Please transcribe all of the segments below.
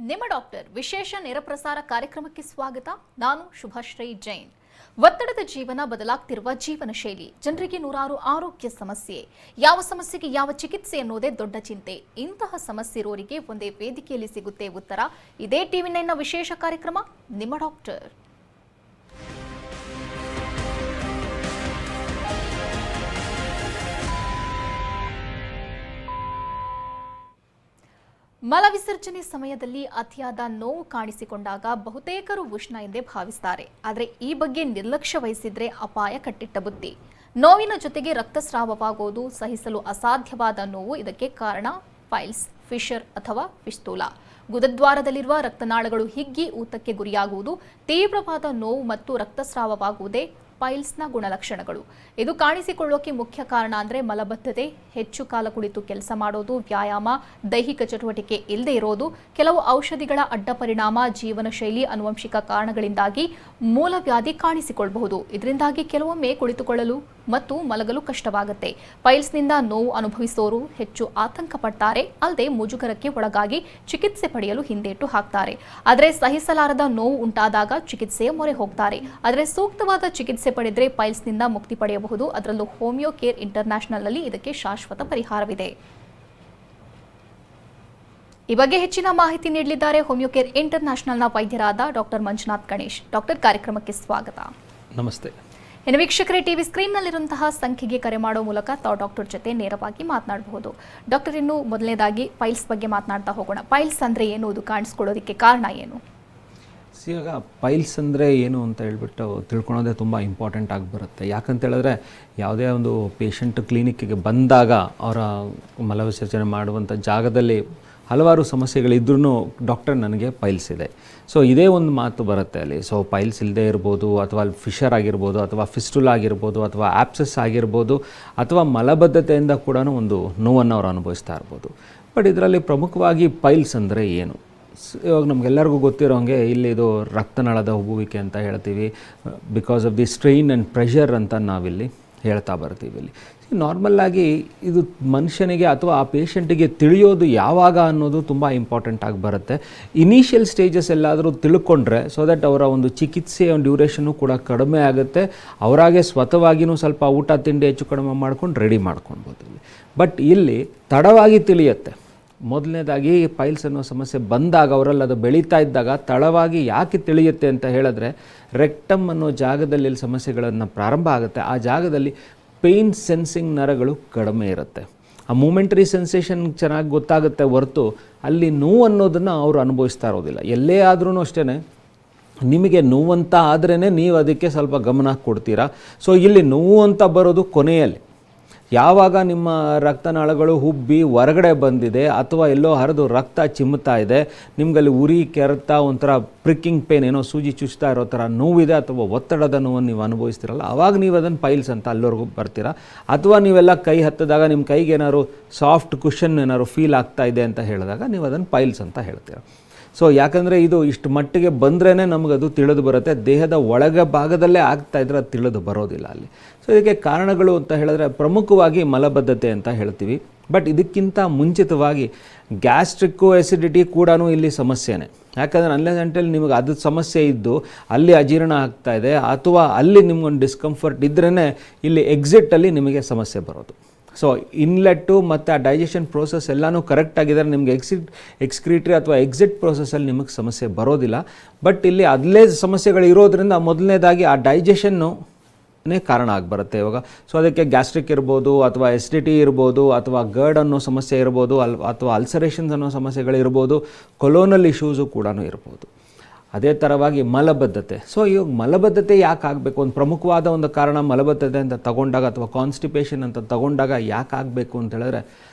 ನಿಮ್ಮ ಡಾಕ್ಟರ್ ವಿಶೇಷ ನೇರ ಪ್ರಸಾರ ಕಾರ್ಯಕ್ರಮಕ್ಕೆ ಸ್ವಾಗತ. ನಾನು ಶುಭಶ್ರೀ ಜೈನ್. ಒತ್ತಡದ ಜೀವನ, ಬದಲಾಗ್ತಿರುವ ಜೀವನ ಶೈಲಿ, ಜನರಿಗೆ ನೂರಾರು ಆರೋಗ್ಯ ಸಮಸ್ಯೆ, ಯಾವ ಸಮಸ್ಯೆಗೆ ಯಾವ ಚಿಕಿತ್ಸೆ ಅನ್ನೋದೇ ದೊಡ್ಡ ಚಿಂತೆ. ಇಂತಹ ಸಮಸ್ಯೆ ಇರೋರಿಗೆ ಒಂದೇ ವೇದಿಕೆಯಲ್ಲಿ ಸಿಗುತ್ತೆ ಉತ್ತರ. ಇದೇ ಟಿವಿ9ನ ವಿಶೇಷ ಕಾರ್ಯಕ್ರಮ ನಿಮ್ಮ ಡಾಕ್ಟರ್. ಮಲವಿಸರ್ಜನೆ ಸಮಯದಲ್ಲಿ ಅತಿಯಾದ ನೋವು ಕಾಣಿಸಿಕೊಂಡಾಗ ಬಹುತೇಕರು ಉಷ್ಣ ಎಂದೇ ಭಾವಿಸುತ್ತಾರೆ. ಆದರೆ ಈ ಬಗ್ಗೆ ನಿರ್ಲಕ್ಷ್ಯ ವಹಿಸಿದ್ರೆ ಅಪಾಯ ಕಟ್ಟಿಟ್ಟ ಬುತ್ತಿ. ನೋವಿನ ಜೊತೆಗೆ ರಕ್ತಸ್ರಾವವಾಗುವುದು, ಸಹಿಸಲು ಅಸಾಧ್ಯವಾದ ನೋವು ಇದಕ್ಕೆ ಕಾರಣ. ಪೈಲ್ಸ್, ಫಿಷರ್ ಅಥವಾ ಫಿಸ್ತೂಲಾ, ಗುದದ್ವಾರದಲ್ಲಿರುವ ರಕ್ತನಾಳಗಳು ಹಿಗ್ಗಿ ಊತಕ್ಕೆ ಗುರಿಯಾಗುವುದು, ತೀವ್ರವಾದ ನೋವು ಮತ್ತು ರಕ್ತಸ್ರಾವವಾಗುವುದೇ ಪೈಲ್ಸ್ನ ಗುಣಲಕ್ಷಣಗಳು. ಇದು ಕಾಣಿಸಿಕೊಳ್ಳೋಕೆ ಮುಖ್ಯ ಕಾರಣ ಅಂದರೆ ಮಲಬದ್ಧತೆ, ಹೆಚ್ಚು ಕಾಲ ಕುಳಿತು ಕೆಲಸ ಮಾಡೋದು, ವ್ಯಾಯಾಮ, ದೈಹಿಕ ಚಟುವಟಿಕೆ ಇಲ್ಲದೆ ಇರೋದು, ಕೆಲವು ಔಷಧಿಗಳ ಅಡ್ಡ ಪರಿಣಾಮ, ಜೀವನ ಶೈಲಿ, ಆನುವಂಶಿಕ ಕಾರಣಗಳಿಂದಾಗಿ ಮೂಲವ್ಯಾಧಿ ಕಾಣಿಸಿಕೊಳ್ಳಬಹುದು. ಇದರಿಂದಾಗಿ ಕೆಲವೊಮ್ಮೆ ಕುಳಿತುಕೊಳ್ಳಲು ಮತ್ತು ಮಲಗಲು ಕಷ್ಟವಾಗುತ್ತೆ. ಪೈಲ್ಸ್ನಿಂದ ನೋವು ಅನುಭವಿಸೋರು ಹೆಚ್ಚು ಆತಂಕ ಪಡ್ತಾರೆ. ಅಲ್ಲದೆ ಮುಜುಗರಕ್ಕೆ ಒಳಗಾಗಿ ಚಿಕಿತ್ಸೆ ಪಡೆಯಲು ಹಿಂದೇಟು ಹಾಕ್ತಾರೆ. ಆದರೆ ಸಹಿಸಲಾರದ ನೋವು ಉಂಟಾದಾಗ ಚಿಕಿತ್ಸೆಯ ಮೊರೆ ಹೋಗ್ತಾರೆ. ಆದರೆ ಸೂಕ್ತವಾದ ಚಿಕಿತ್ಸೆ ಪಡೆದರೆ ಪೈಲ್ಸ್ನಿಂದ ಮುಕ್ತಿ ಪಡೆಯಬಹುದು. ಅದರಲ್ಲೂ ಹೋಮಿಯೋ ಕೇರ್ ಇಂಟರ್ನ್ಯಾಷನಲ್ ನಲ್ಲಿ ಇದಕ್ಕೆ ಶಾಶ್ವತ ಪರಿಹಾರವಿದೆ. ಈ ಬಗ್ಗೆ ಹೆಚ್ಚಿನ ಮಾಹಿತಿ ನೀಡಲಿದ್ದಾರೆ ಹೋಮಿಯೋ ಕೇರ್ ಇಂಟರ್ನ್ಯಾಷನಲ್ನ ವೈದ್ಯರಾದ ಡಾಕ್ಟರ್ ಮಂಜುನಾಥ್ ಗಣೇಶ್. ಡಾಕ್ಟರ್, ಕಾರ್ಯಕ್ರಮಕ್ಕೆ ಸ್ವಾಗತ. ನಮಸ್ತೆ. ಇನ್ನು ವೀಕ್ಷಕರೇ, ಟಿವಿ ಸ್ಕ್ರೀನ್ನಲ್ಲಿರುವಂತಹ ಸಂಖ್ಯೆಗೆ ಕರೆ ಮಾಡೋ ಮೂಲಕ ತಾವು ಡಾಕ್ಟರ್ ಜೊತೆ ನೇರವಾಗಿ ಮಾತನಾಡಬಹುದು. ಡಾಕ್ಟರ್, ಇನ್ನು ಮೊದಲನೇದಾಗಿ ಪೈಲ್ಸ್ ಬಗ್ಗೆ ಮಾತನಾಡ್ತಾ ಹೋಗೋಣ. ಪೈಲ್ಸ್ ಅಂದರೆ ಏನು, ಅದು ಕಾಣಿಸ್ಕೊಳ್ಳೋದಕ್ಕೆ ಕಾರಣ ಏನು? ಇವಾಗ ಪೈಲ್ಸ್ ಅಂದರೆ ಏನು ಅಂತ ಹೇಳ್ಬಿಟ್ಟು ತಿಳ್ಕೊಳೋದೇ ತುಂಬ ಇಂಪಾರ್ಟೆಂಟ್ ಆಗಿ ಬರುತ್ತೆ. ಯಾಕಂತ ಹೇಳಿದ್ರೆ ಯಾವುದೇ ಒಂದು ಪೇಷಂಟ್ ಕ್ಲಿನಿಕ್ಕಿಗೆ ಬಂದಾಗ ಅವರ ಮಲವಿಸರ್ಜನೆ ಮಾಡುವಂಥ ಜಾಗದಲ್ಲಿ ಹಲವಾರು ಸಮಸ್ಯೆಗಳಿದ್ರೂ ಡಾಕ್ಟರ್ ನನಗೆ ಪೈಲ್ಸ್ ಇದೆ, ಸೊ ಇದೇ ಒಂದು ಮಾತು ಬರುತ್ತೆ ಅಲ್ಲಿ. ಸೊ ಪೈಲ್ಸ್ ಇಲ್ಲದೆ ಇರ್ಬೋದು, ಅಥವಾ ಅಲ್ಲಿ ಫಿಷರ್ ಆಗಿರ್ಬೋದು, ಅಥವಾ ಫಿಸ್ಟುಲ್ ಆಗಿರ್ಬೋದು, ಅಥವಾ ಆಪ್ಸಸ್ ಆಗಿರ್ಬೋದು, ಅಥವಾ ಮಲಬದ್ಧತೆಯಿಂದ ಕೂಡ ಒಂದು ನೋವನ್ನು ಅವರು ಅನುಭವಿಸ್ತಾ ಇರ್ಬೋದು. ಬಟ್ ಇದರಲ್ಲಿ ಪ್ರಮುಖವಾಗಿ ಪೈಲ್ಸ್ ಅಂದರೆ ಏನು? ಇವಾಗ ನಮಗೆಲ್ಲರಿಗೂ ಗೊತ್ತಿರೋ ಹಾಗೆ ಇಲ್ಲಿ ಇದು ರಕ್ತನಾಳದ ಉಬ್ಬುವಿಕೆ ಅಂತ ಹೇಳ್ತೀವಿ. Because of the strain and pressure ಅಂತ ನಾವಿಲ್ಲಿ ಹೇಳ್ತಾ ಬರ್ತೀವಿ. ಇಲ್ಲಿ ನಾರ್ಮಲ್ಲಾಗಿ ಇದು ಮನುಷ್ಯನಿಗೆ ಅಥವಾ ಆ ಪೇಷಂಟಿಗೆ ತಿಳಿಯೋದು ಯಾವಾಗ ಅನ್ನೋದು ತುಂಬ ಇಂಪಾರ್ಟೆಂಟ್ ಆಗಿ ಬರುತ್ತೆ. ಇನಿಷಿಯಲ್ ಸ್ಟೇಜಸ್ ಎಲ್ಲಾದರೂ ತಿಳ್ಕೊಂಡ್ರೆ ಸೊ ದಟ್ ಅವರ ಒಂದು ಚಿಕಿತ್ಸೆಯ ಡ್ಯೂರೇಷನ್ನು ಕೂಡ ಕಡಿಮೆ ಆಗುತ್ತೆ. ಅವರಾಗೆ ಸ್ವತಃವಾಗಿಯೂ ಸ್ವಲ್ಪ ಊಟ ತಿಂಡಿ ಹೆಚ್ಚು ಕಡಿಮೆ ಮಾಡ್ಕೊಂಡು ರೆಡಿ ಮಾಡ್ಕೊಳ್ಬೋದು. ಬಟ್ ಇಲ್ಲಿ ತಡವಾಗಿ ತಿಳಿಯುತ್ತೆ. ಮೊದಲನೇದಾಗಿ ಪೈಲ್ಸ್ ಅನ್ನೋ ಸಮಸ್ಯೆ ಬಂದಾಗ, ಅವರಲ್ಲಿ ಅದು ಬೆಳೀತಾ ಇದ್ದಾಗ ತಡವಾಗಿ ಯಾಕೆ ತಿಳಿಯುತ್ತೆ ಅಂತ ಹೇಳಿದ್ರೆ, ರೆಕ್ಟಮ್ ಅನ್ನೋ ಜಾಗದಲ್ಲಿ ಸಮಸ್ಯೆಗಳನ್ನು ಪ್ರಾರಂಭ ಆಗುತ್ತೆ. ಆ ಜಾಗದಲ್ಲಿ ಪೇಯ್ನ್ ಸೆನ್ಸಿಂಗ್ ನರಗಳು ಕಡಿಮೆ ಇರುತ್ತೆ. ಆ ಮೂಮೆಂಟರಿ ಸೆನ್ಸೇಷನ್ ಚೆನ್ನಾಗಿ ಗೊತ್ತಾಗುತ್ತೆ ಹೊರತು ಅಲ್ಲಿ ನೋವು ಅನ್ನೋದನ್ನು ಅವರು ಅನುಭವಿಸ್ತಾ ಇರೋದಿಲ್ಲ. ಎಲ್ಲೇ ಆದ್ರೂ ಅಷ್ಟೇ, ನಿಮಗೆ ನೋವಂತ ಆದ್ರೇ ನೀವು ಅದಕ್ಕೆ ಸ್ವಲ್ಪ ಗಮನ ಕೊಡ್ತೀರಾ. ಸೊ ಇಲ್ಲಿ ನೋವು ಅಂತ ಬರೋದು ಕೊನೆಯಲ್ಲಿ, ಯಾವಾಗ ನಿಮ್ಮ ರಕ್ತನಾಳಗಳು ಹುಬ್ಬಿ ಹೊರಗಡೆ ಬಂದಿದೆ ಅಥವಾ ಎಲ್ಲೋ ಹರಿದು ರಕ್ತ ಚಿಮ್ಮುತ್ತಾ ಇದೆ, ನಿಮ್ಗಲ್ಲಿ ಉರಿ, ಕೆರೆತ, ಒಂಥರ ಪ್ರಿಕ್ಕಿಂಗ್ ಪೇನ್, ಏನೋ ಸೂಜಿ ಚುಚ್ತಾ ಇರೋ ಥರ ನೋವಿದೆ, ಅಥವಾ ಒತ್ತಡದ ನೋವನ್ನು ನೀವು ಅನುಭವಿಸ್ತಿರಲ್ಲ, ಆವಾಗ ನೀವು ಅದನ್ನು ಪೈಲ್ಸ್ ಅಂತ ಅಲ್ಲಿವರೆಗೂ ಬರ್ತೀರಾ. ಅಥವಾ ನೀವೆಲ್ಲ ಕೈ ಹತ್ತಿದಾಗ ನಿಮ್ಮ ಕೈಗೆ ಏನಾದ್ರು ಸಾಫ್ಟ್ ಕುಷನ್ ಏನಾದ್ರು ಫೀಲ್ ಆಗ್ತಾ ಇದೆ ಅಂತ ಹೇಳಿದಾಗ ನೀವು ಅದನ್ನು ಪೈಲ್ಸ್ ಅಂತ ಹೇಳ್ತೀರ. ಸೊ ಯಾಕಂದರೆ ಇದು ಇಷ್ಟು ಮಟ್ಟಿಗೆ ಬಂದ್ರೇ ನಮಗದು ತಿಳಿದು ಬರುತ್ತೆ. ದೇಹದ ಒಳಗ ಭಾಗದಲ್ಲೇ ಆಗ್ತಾ ಇದ್ರೆ ಅದು ತಿಳಿದು ಬರೋದಿಲ್ಲ ಅಲ್ಲಿ. ಸೊ ಇದಕ್ಕೆ ಕಾರಣಗಳು ಅಂತ ಹೇಳಿದ್ರೆ ಪ್ರಮುಖವಾಗಿ ಮಲಬದ್ಧತೆ ಅಂತ ಹೇಳ್ತೀವಿ. ಬಟ್ ಇದಕ್ಕಿಂತ ಮುಂಚಿತವಾಗಿ ಗ್ಯಾಸ್ಟ್ರಿಕ್ಕು, ಎಸಿಡಿಟಿ ಕೂಡ ಇಲ್ಲಿ ಸಮಸ್ಯೆನೇ. ಯಾಕಂದರೆ ಅನ್ಲೆಸ್ ಅಂಟಲ್ಲಿ ನಿಮಗೆ ಅದು ಸಮಸ್ಯೆ ಇದ್ದು ಅಲ್ಲಿ ಅಜೀರ್ಣ ಆಗ್ತಾ ಇದೆ, ಅಥವಾ ಅಲ್ಲಿ ನಿಮ್ಗೊಂದು ಡಿಸ್ಕಂಫರ್ಟ್ ಇದ್ರೇ ಇಲ್ಲಿ ಎಕ್ಸಿಟಲ್ಲಿ ನಿಮಗೆ ಸಮಸ್ಯೆ ಬರೋದು. ಸೊ ಇನ್ಲೆಟ್ಟು ಮತ್ತು ಆ ಡೈಜೆಷನ್ ಪ್ರೋಸೆಸ್ ಎಲ್ಲನೂ ಕರೆಕ್ಟಾಗಿದ್ದರೆ ನಿಮಗೆ ಎಕ್ಸ್ಕ್ರೀಟ್ರಿ ಅಥವಾ ಎಕ್ಸಿಟ್ ಪ್ರೋಸೆಸ್ಸಲ್ಲಿ ನಿಮಗೆ ಸಮಸ್ಯೆ ಬರೋದಿಲ್ಲ. ಬಟ್ ಇಲ್ಲಿ ಅಲ್ಲೇ ಸಮಸ್ಯೆಗಳು ಇರೋದ್ರಿಂದ ಮೊದಲನೇದಾಗಿ ಆ ಡೈಜೆಷನ್ನೇ ಕಾರಣ ಆಗಿಬರುತ್ತೆ ಇವಾಗ. ಸೊ ಅದಕ್ಕೆ ಗ್ಯಾಸ್ಟ್ರಿಕ್ ಇರ್ಬೋದು, ಅಥವಾ ಎಸಿಡಿಟಿ ಇರ್ಬೋದು, ಅಥವಾ ಗರ್ಡ್ ಅನ್ನೋ ಸಮಸ್ಯೆ ಇರ್ಬೋದು, ಅಥವಾ ಅಲ್ಸರೇಷನ್ಸ್ ಅನ್ನೋ ಸಮಸ್ಯೆಗಳಿರ್ಬೋದು, ಕೊಲೋನಲ್ ಇಶ್ಯೂಸು ಕೂಡ ಇರ್ಬೋದು. ಅದೇ ಥರವಾಗಿ ಮಲಬದ್ಧತೆ. ಸೊ ಇವಾಗ ಮಲಬದ್ಧತೆ ಯಾಕೆ ಆಗಬೇಕು? ಒಂದು ಪ್ರಮುಖವಾದ ಒಂದು ಕಾರಣ ಮಲಬದ್ಧತೆ ಅಂತ ತಗೊಂಡಾಗ, ಅಥವಾ ಕಾನ್ಸ್ಟಿಪೇಷನ್ ಅಂತ ತಗೊಂಡಾಗ ಯಾಕೆ ಆಗಬೇಕು ಅಂತ ಹೇಳಿದ್ರೆ,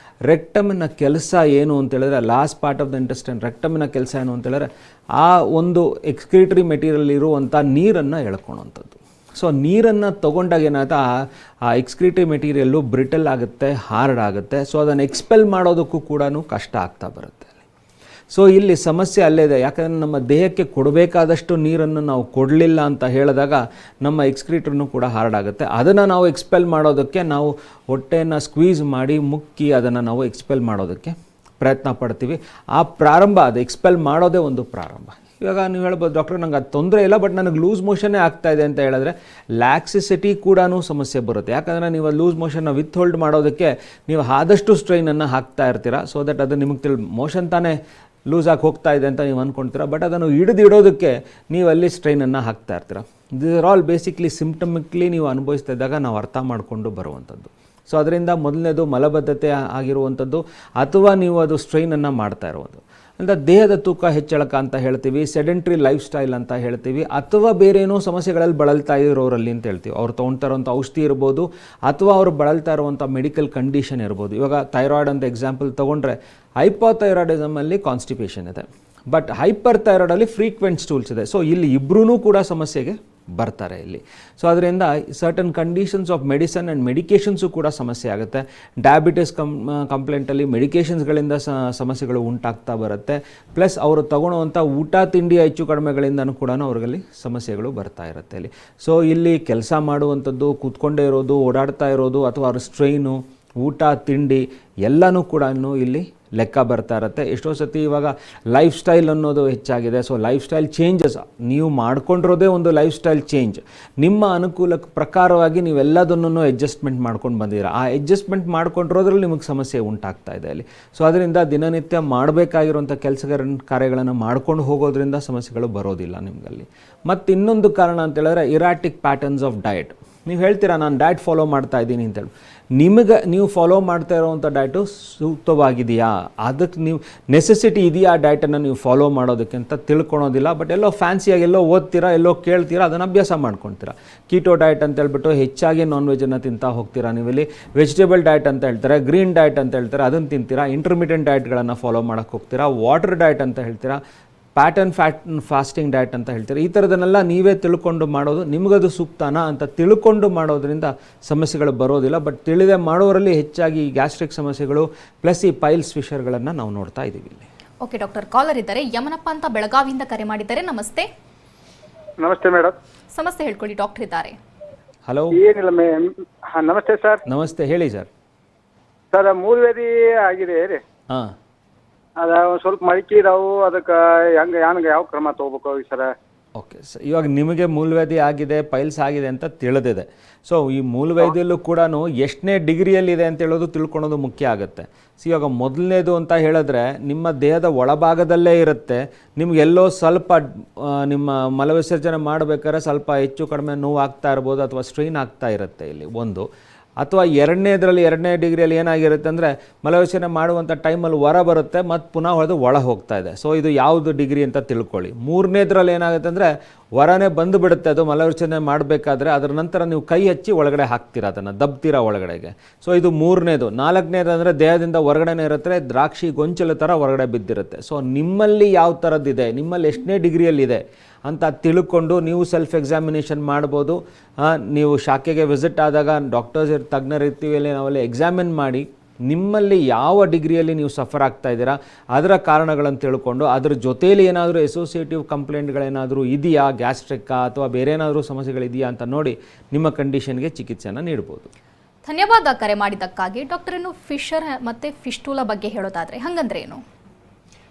ರೆಕ್ಟಮಿನ ಕೆಲಸ ಏನು ಅಂತ ಹೇಳಿದ್ರೆ, last part of the intestine, ರೆಕ್ಟಮಿನ ಕೆಲಸ ಏನು ಅಂತ ಹೇಳಿದ್ರೆ, ಆ ಒಂದು ಎಕ್ಸ್ಕ್ರೀಟರಿ ಮೆಟೀರಿಯಲ್ ಇರುವಂಥ ನೀರನ್ನು ಎಳ್ಕೊಳೋವಂಥದ್ದು. ಸೊ ನೀರನ್ನು ತೊಗೊಂಡಾಗ ಏನಾಗುತ್ತೆ, ಆ ಎಕ್ಸ್ಕ್ರೀಟರಿ ಮೆಟೀರಿಯಲ್ಲು ಬ್ರಿಟಲ್ ಆಗುತ್ತೆ, ಹಾರ್ಡ್ ಆಗುತ್ತೆ. ಸೊ ಅದನ್ನು ಎಕ್ಸ್ಪೆಲ್ ಮಾಡೋದಕ್ಕೂ ಕೂಡ ಕಷ್ಟ ಆಗ್ತಾ ಬರುತ್ತೆ. ಸೊ ಇಲ್ಲಿ ಸಮಸ್ಯೆ ಅಲ್ಲೇ ಇದೆ. ಯಾಕಂದರೆ ನಮ್ಮ ದೇಹಕ್ಕೆ ಕೊಡಬೇಕಾದಷ್ಟು ನೀರನ್ನು ನಾವು ಕೊಡಲಿಲ್ಲ ಅಂತ ಹೇಳಿದಾಗ ನಮ್ಮ ಎಕ್ಸ್ಕ್ರೀಟರ್ನು ಕೂಡ ಹಾರ್ಡ್ ಆಗುತ್ತೆ. ಅದನ್ನು ನಾವು ಎಕ್ಸ್ಪೆಲ್ ಮಾಡೋದಕ್ಕೆ ನಾವು ಹೊಟ್ಟೆಯನ್ನು ಸ್ಕ್ವೀಸ್ ಮಾಡಿ ಮುಕ್ಕಿ ಅದನ್ನು ನಾವು ಎಕ್ಸ್ಪೆಲ್ ಮಾಡೋದಕ್ಕೆ ಪ್ರಯತ್ನ ಪಡ್ತೀವಿ. ಆ ಪ್ರಾರಂಭ ಅದು ಎಕ್ಸ್ಪೆಲ್ ಮಾಡೋದೇ ಒಂದು ಪ್ರಾರಂಭ. ಇವಾಗ ನೀವು ಹೇಳ್ಬೋದು ಡಾಕ್ಟರ್ ನಂಗೆ ಅದು ತೊಂದರೆ ಇಲ್ಲ ಬಟ್ ನನಗೆ ಲೂಸ್ ಮೋಷನ್ನೇ ಆಗ್ತಾ ಇದೆ ಅಂತ ಹೇಳಿದ್ರೆ ಲ್ಯಾಕ್ಸಿಸಿಟಿ ಕೂಡ ಸಮಸ್ಯೆ ಬರುತ್ತೆ. ಯಾಕಂದರೆ ನೀವು ಲೂಸ್ ಮೋಷನ್ನ ವಿತ್ ಹೋಲ್ಡ್ ಮಾಡೋದಕ್ಕೆ ನೀವು ಆದಷ್ಟು ಸ್ಟ್ರೈನನ್ನು ಹಾಕ್ತಾ ಇರ್ತೀರ. ಸೊ ದಟ್ ಅದು ನಿಮಗೆ ಮೋಷನ್ ತಾನೇ ಲೂಸ್ ಆಗಿ ಹೋಗ್ತಾ ಇದೆ ಅಂತ ನೀವು ಅಂದ್ಕೊಳ್ತೀರ, ಬಟ್ ಅದನ್ನು ಇಡೋದಕ್ಕೆ ನೀವು ಅಲ್ಲಿ ಸ್ಟ್ರೈನನ್ನು ಹಾಕ್ತಾ ಇರ್ತೀರ. ದಿಸ್ ಆರ್ ಆಲ್ ಬೇಸಿಕ್ಲಿ ಸಿಂಪ್ಟಮಿಕ್ಲಿ ನೀವು ಅನುಭವಿಸ್ತಾ ಇದ್ದಾಗ ನಾವು ಅರ್ಥ ಮಾಡಿಕೊಂಡು ಬರುವಂಥದ್ದು. ಸೊ ಅದರಿಂದ ಮೊದಲನೇದು ಮಲಬದ್ಧತೆ ಆಗಿರುವಂಥದ್ದು ಅಥವಾ ನೀವು ಅದು ಸ್ಟ್ರೈನನ್ನು ಮಾಡ್ತಾ ಇರುವುದು ಅಂದರೆ ದೇಹದ ತೂಕ ಹೆಚ್ಚಳಕ ಅಂತ ಹೇಳ್ತೀವಿ, ಸೆಡೆಂಟ್ರಿ ಲೈಫ್ ಸ್ಟೈಲ್ ಅಂತ ಹೇಳ್ತೀವಿ, ಅಥವಾ ಬೇರೆ ಏನೋ ಸಮಸ್ಯೆಗಳಲ್ಲಿ ಬಳಲ್ತಾ ಇರೋರಲ್ಲಿ ಅಂತ ಹೇಳ್ತೀವಿ. ಅವ್ರು ತೊಗೊಳ್ತಾ ಇರೋವಂಥ ಔಷಧಿ ಇರ್ಬೋದು ಅಥವಾ ಅವ್ರು ಬಳಲ್ತಾ ಇರುವಂಥ ಮೆಡಿಕಲ್ ಕಂಡೀಷನ್ ಇರ್ಬೋದು. ಇವಾಗ ಥೈರಾಯ್ಡ್ ಅಂತ ಎಕ್ಸಾಂಪಲ್ ತೊಗೊಂಡ್ರೆ ಹೈಪೋಥೈರಾಯ್ಡಿಸಮಲ್ಲಿ ಕಾನ್ಸ್ಟಿಪೇಷನ್ ಇದೆ, ಬಟ್ ಹೈಪರ್ ಥೈರಾಯ್ಡಲ್ಲಿ ಫ್ರೀಕ್ವೆಂಟ್ ಸ್ಟೂಲ್ಸ್ ಇದೆ. ಸೊ ಇಲ್ಲಿ ಇಬ್ಬರೂ ಕೂಡ ಸಮಸ್ಯೆಗೆ ಬರ್ತಾರೆ ಇಲ್ಲಿ. ಸೊ ಅದರಿಂದ certain conditions of medicine and medications ಕೂಡ ಸಮಸ್ಯೆ ಆಗುತ್ತೆ. ಡಯಾಬಿಟಿಸ್ ಕಂಪ್ಲೇಂಟಲ್ಲಿ ಮೆಡಿಕೇಷನ್ಸ್ಗಳಿಂದ ಸಮಸ್ಯೆಗಳು ಉಂಟಾಗ್ತಾ ಬರುತ್ತೆ. ಪ್ಲಸ್ ಅವರು ತಗೊಳ್ಳುವಂಥ ಊಟ ತಿಂಡಿ ಹೆಚ್ಚು ಕಡಿಮೆಗಳಿಂದನೂ ಕೂಡ ಅವ್ರಲ್ಲಿ ಸಮಸ್ಯೆಗಳು ಬರ್ತಾ ಇರುತ್ತೆ ಇಲ್ಲಿ. ಸೊ ಇಲ್ಲಿ ಕೆಲಸ ಮಾಡುವಂಥದ್ದು, ಕೂತ್ಕೊಂಡೇ ಇರೋದು, ಓಡಾಡ್ತಾ ಇರೋದು ಅಥವಾ ಅವ್ರ ಸ್ಟ್ರೈನು, ಊಟ ತಿಂಡಿ ಎಲ್ಲನೂ ಕೂಡ ಇಲ್ಲಿ ಲೆಕ್ಕ ಬರ್ತಾ ಇರುತ್ತೆ. ಎಷ್ಟೋ ಸತಿ ಇವಾಗ ಲೈಫ್ ಸ್ಟೈಲ್ ಅನ್ನೋದು ಹೆಚ್ಚಾಗಿದೆ. ಸೊ ಲೈಫ್ ಸ್ಟೈಲ್ ಚೇಂಜಸ್ ನೀವು ಮಾಡ್ಕೊಂಡಿರೋದೇ ಒಂದು ಲೈಫ್ ಸ್ಟೈಲ್ ಚೇಂಜ್. ನಿಮ್ಮ ಅನುಕೂಲಕ್ಕೆ ಪ್ರಕಾರವಾಗಿ ನೀವೆಲ್ಲದನ್ನು ಅಡ್ಜಸ್ಟ್ಮೆಂಟ್ ಮಾಡ್ಕೊಂಡು ಬಂದಿದ್ದೀರ. ಆ ಅಡ್ಜಸ್ಟ್ಮೆಂಟ್ ಮಾಡ್ಕೊಂಡಿರೋದ್ರಲ್ಲಿ ನಿಮಗೆ ಸಮಸ್ಯೆ ಉಂಟಾಗ್ತಾ ಇದೆ ಅಲ್ಲಿ. ಸೊ ಅದರಿಂದ ದಿನನಿತ್ಯ ಮಾಡಬೇಕಾಗಿರುವಂಥ ಕಾರ್ಯಗಳನ್ನು ಮಾಡ್ಕೊಂಡು ಹೋಗೋದ್ರಿಂದ ಸಮಸ್ಯೆಗಳು ಬರೋದಿಲ್ಲ ನಿಮಗಲ್ಲಿ. ಮತ್ತು ಇನ್ನೊಂದು ಕಾರಣ ಅಂತ ಹೇಳಿದ್ರೆ ಇರಾಟಿಕ್ ಪ್ಯಾಟರ್ನ್ಸ್ ಆಫ್ ಡಯಟ್. ನೀವು ಹೇಳ್ತೀರಾ ನಾನು ಡಯಟ್ ಫಾಲೋ ಮಾಡ್ತಾ ಇದ್ದೀನಿ ಅಂತೇಳಿ, ನೀವು ಫಾಲೋ ಮಾಡ್ತಾ ಇರೋವಂಥ ಡಯಟು ಸೂಕ್ತವಾಗಿದೆಯಾ, ಅದಕ್ಕೆ ನೀವು ನೆಸೆಸಿಟಿ ಇದೆಯಾ ಆ ಡಯಟನ್ನು ನೀವು ಫಾಲೋ ಮಾಡೋದಕ್ಕೆ ಅಂತ ತಿಳ್ಕೊಳೋದಿಲ್ಲ. ಬಟ್ ಎಲ್ಲೋ ಫ್ಯಾನ್ಸಿಯಾಗಿ ಎಲ್ಲೋ ಓದ್ತೀರಾ, ಎಲ್ಲೋ ಕೇಳ್ತೀರಾ, ಅದನ್ನು ಅಭ್ಯಾಸ ಮಾಡ್ಕೊತೀರಾ. ಕೀಟೋ ಡಯಟ್ ಅಂತ ಹೇಳ್ಬಿಟ್ಟು ಹೆಚ್ಚಾಗಿ ನಾನ್ ವೆಜ್ಜನ್ನು ತಿಂತಾ ಹೋಗ್ತೀರಾ. ನೀವಿಲ್ಲಿ ವೆಜಿಟೇಬಲ್ ಡಯಟ್ ಅಂತ ಹೇಳ್ತಾರೆ, ಗ್ರೀನ್ ಡಯಟ್ ಅಂತ ಹೇಳ್ತಾರೆ, ಅದನ್ನು ತಿಂತೀರಾ. ಇಂಟರ್ಮಿಡಿಯೆಂಟ್ ಡಯಟ್ಗಳನ್ನು ಫಾಲೋ ಮಾಡೋಕ್ಕೆ ಹೋಗ್ತೀರಾ. ವಾಟರ್ ಡಯಟ್ ಅಂತ ಹೇಳ್ತೀರಾ, ಪ್ಯಾಟರ್ನ್ ಫಾಸ್ಟಿಂಗ್ ಡಯಟ್ ಅಂತ ಹೇಳ್ತಾರೆ. ಈ ಥರದನ್ನೆಲ್ಲ ನೀವೇ ತಿಳ್ಕೊಂಡು ಮಾಡೋದು ನಿಮಗದು ಸೂಕ್ತನಾ ಅಂತ ತಿಳ್ಕೊಂಡು ಮಾಡೋದ್ರಿಂದ ಸಮಸ್ಯೆಗಳು ಬರೋದಿಲ್ಲ. ಬಟ್ ತಿಳಿದೇ ಮಾಡೋರಲ್ಲಿ ಹೆಚ್ಚಾಗಿ ಗ್ಯಾಸ್ಟ್ರಿಕ್ ಸಮಸ್ಯೆಗಳು ಪ್ಲಸ್ ಈ ಪೈಲ್ಸ್ ಫಿಶರ್ಗಳನ್ನು ನಾವು ನೋಡ್ತಾ ಇದ್ದೀವಿ ಇಲ್ಲಿ. ಓಕೆ ಡಾಕ್ಟರ್, ಕಾಲರ್ ಇದ್ದಾರೆ. ಯಮನಪ್ಪ ಅಂತ ಬೆಳಗಾವಿಯಿಂದ ಕರೆ ಮಾಡಿದ್ದಾರೆ. ನಮಸ್ತೆ. ನಮಸ್ತೆ ಮೇಡಮ್. ಸಮಸ್ಯೆ ಹೇಳ್ಕೊಳ್ಳಿ, ಡಾಕ್ಟರ್ ಇದ್ದಾರೆ. ಹಲೋ. ಏನಿಲ್ಲ ನಮಸ್ತೆ ಸರ್. ನಮಸ್ತೆ, ಹೇಳಿ ಸರ್. ಸರ್ ಮೂಲವ್ಯಾಧಿ ಆಗಿದೆ ರೀ. ಹಾಂ, ಅದ ಸ್ವಲ್ಪ ಮಡಿಕೆ ಇದಾವು, ಅದಕ್ಕೆ ಹೆಂಗೆ ಯಾವ ಕ್ರಮ ತಗೋಬೇಕು ಸರ್? ಓಕೆ ಸರ್, ಇವಾಗ ನಿಮಗೆ ಮೂಲವ್ಯಾಧಿ ಆಗಿದೆ, ಪೈಲ್ಸ್ ಆಗಿದೆ ಅಂತ ತಿಳಿದಿದೆ. ಸೊ ಈ ಮೂಲವ್ಯಾಧಿಯಲ್ಲೂ ಕೂಡ ಎಷ್ಟನೇ ಡಿಗ್ರಿಯಲ್ಲಿದೆ ಅಂತ ಹೇಳೋದು ತಿಳ್ಕೊಳೋದು ಮುಖ್ಯ ಆಗುತ್ತೆ. ಸೊ ಇವಾಗ ಮೊದಲನೇದು ಅಂತ ಹೇಳಿದ್ರೆ ನಿಮ್ಮ ದೇಹದ ಒಳಭಾಗದಲ್ಲೇ ಇರುತ್ತೆ. ನಿಮಗೆಲ್ಲೋ ಸ್ವಲ್ಪ ನಿಮ್ಮ ಮಲವಿಸರ್ಜನೆ ಮಾಡಬೇಕಾದ್ರೆ ಸ್ವಲ್ಪ ಹೆಚ್ಚು ಕಡಿಮೆ ನೋವು ಆಗ್ತಾ ಇರ್ಬೋದು ಅಥವಾ ಸ್ಟ್ರೈನ್ ಆಗ್ತಾ ಇರುತ್ತೆ ಇಲ್ಲಿ ಒಂದು. ಅಥವಾ ಎರಡನೇ ಡಿಗ್ರಿಯಲ್ಲಿ ಏನಾಗಿರುತ್ತೆ ಅಂದರೆ ಮಲವಿಸರ್ಜನೆ ಮಾಡುವಂಥ ಟೈಮಲ್ಲಿ ಹೊರ ಬರುತ್ತೆ ಮತ್ತು ಪುನಃ ಒಳ ಹೋಗ್ತಾ ಇದೆ. ಸೊ ಇದು ಯಾವುದು ಡಿಗ್ರಿ ಅಂತ ತಿಳ್ಕೊಳ್ಳಿ. ಮೂರನೇದ್ರಲ್ಲಿ ಏನಾಗುತ್ತೆ ಅಂದರೆ ಹೊರನೇ ಬಂದುಬಿಡುತ್ತೆ ಅದು ಮಲವಿಸರ್ಜನೆ ಮಾಡಬೇಕಾದ್ರೆ. ಅದರ ನಂತರ ನೀವು ಕೈ ಹಚ್ಚಿ ಒಳಗಡೆ ಹಾಕ್ತೀರಾ, ಅದನ್ನು ದಬ್ತೀರಾ ಒಳಗಡೆಗೆ. ಸೊ ಇದು ಮೂರನೇದು. ನಾಲ್ಕನೇದು ಅಂದರೆ ದೇಹದಿಂದ ಹೊರಗಡೆನೇ ಇರುತ್ತೆ, ದ್ರಾಕ್ಷಿ ಗೊಂಚಲು ಥರ ಹೊರಗಡೆ ಬಿದ್ದಿರುತ್ತೆ. ಸೊ ನಿಮ್ಮಲ್ಲಿ ಯಾವ ಥರದ್ದಿದೆ, ನಿಮ್ಮಲ್ಲಿ ಎಷ್ಟನೇ ಡಿಗ್ರಿಯಲ್ಲಿದೆ ಅಂತ ತಿಳ್ಕೊಂಡು ನೀವು ಸೆಲ್ಫ್ ಎಕ್ಸಾಮಿನೇಷನ್ ಮಾಡ್ಬೋದು. ನೀವು ಶಾಖೆಗೆ ವಿಸಿಟ್ ಆದಾಗ ಡಾಕ್ಟರ್ಸ್ ತಜ್ಞರು ಇರ್ತೀವಿ, ಅಲ್ಲಿ ನಾವಲ್ಲಿ ಎಕ್ಸಾಮಿನ್ ಮಾಡಿ ನಿಮ್ಮಲ್ಲಿ ಯಾವ ಡಿಗ್ರಿಯಲ್ಲಿ ನೀವು ಸಫರ್ ಆಗ್ತಾ ಇದ್ದೀರಾ ಅದರ ಕಾರಣಗಳನ್ನು ತಿಳ್ಕೊಂಡು ಅದ್ರ ಜೊತೆಯಲ್ಲಿ ಏನಾದರೂ ಅಸೋಸಿಯೇಟಿವ್ ಕಂಪ್ಲೇಂಟ್ಗಳೇನಾದರೂ ಇದೆಯಾ, ಗ್ಯಾಸ್ಟ್ರಿಕ್ಕಾ ಅಥವಾ ಬೇರೆ ಏನಾದರೂ ಸಮಸ್ಯೆಗಳಿದೆಯಾ ಅಂತ ನೋಡಿ ನಿಮ್ಮ ಕಂಡೀಷನ್ಗೆ ಚಿಕಿತ್ಸೆಯನ್ನು ನೀಡ್ಬೋದು. ಧನ್ಯವಾದ ಕರೆ ಮಾಡಿದ್ದಕ್ಕಾಗಿ. ಡಾಕ್ಟರ್, ಇನ್ನು ಫಿಶರ್ ಮತ್ತು ಫಿಸ್ಟೂಲಾ ಬಗ್ಗೆ ಹೇಳೋದಾದರೆ ಹಂಗಂದ್ರೆ ಏನು?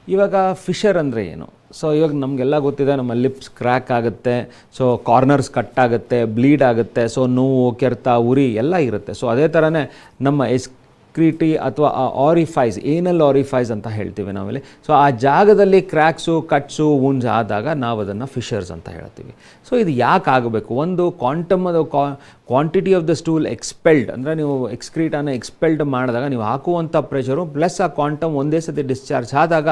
ಇವಾಗ ಫಿಶರ್ ಅಂದರೆ ಏನು? ಸೊ ಇವಾಗ ನಮಗೆಲ್ಲ ಗೊತ್ತಿದೆ, ನಮ್ಮ ಲಿಪ್ಸ್ ಕ್ರ್ಯಾಕ್ ಆಗುತ್ತೆ, ಸೊ ಕಾರ್ನರ್ಸ್ ಕಟ್ ಆಗುತ್ತೆ, ಬ್ಲೀಡ್ ಆಗುತ್ತೆ, ಸೊ ನೋವು, ಕೆರೆತ, ಉರಿ ಎಲ್ಲ ಇರುತ್ತೆ. ಸೊ ಅದೇ ಥರನೇ ನಮ್ಮ ಎಕ್ಸ್ಕ್ರೀಟಿ ಅಥವಾ ಆರಿಫೈಸ್, ಏನಲ್ ಆರಿಫೈಸ್ ಅಂತ ಹೇಳ್ತೀವಿ ನಾವಲ್ಲಿ. ಸೊ ಆ ಜಾಗದಲ್ಲಿ ಕ್ರ್ಯಾಕ್ಸು, ಕಟ್ಸು, ವೂಂಡ್ಸ್ ಆದಾಗ ನಾವು ಅದನ್ನು ಫಿಶರ್ಸ್ ಅಂತ ಹೇಳ್ತೀವಿ. ಸೊ ಇದು ಯಾಕೆ ಆಗಬೇಕು? ಒಂದು quantity of the stool expelled ಅಂದರೆ ನೀವು ಎಕ್ಸ್ಕ್ರೀಟನ್ನು ಎಕ್ಸ್ಪೆಲ್ಡ್ ಮಾಡಿದಾಗ ನೀವು ಹಾಕುವಂಥ ಪ್ರೆಷರು ಪ್ಲಸ್ ಆ ಕ್ವಾಂಟಮ್ ಒಂದೇ ಸತಿ ಡಿಸ್ಚಾರ್ಜ್ ಆದಾಗ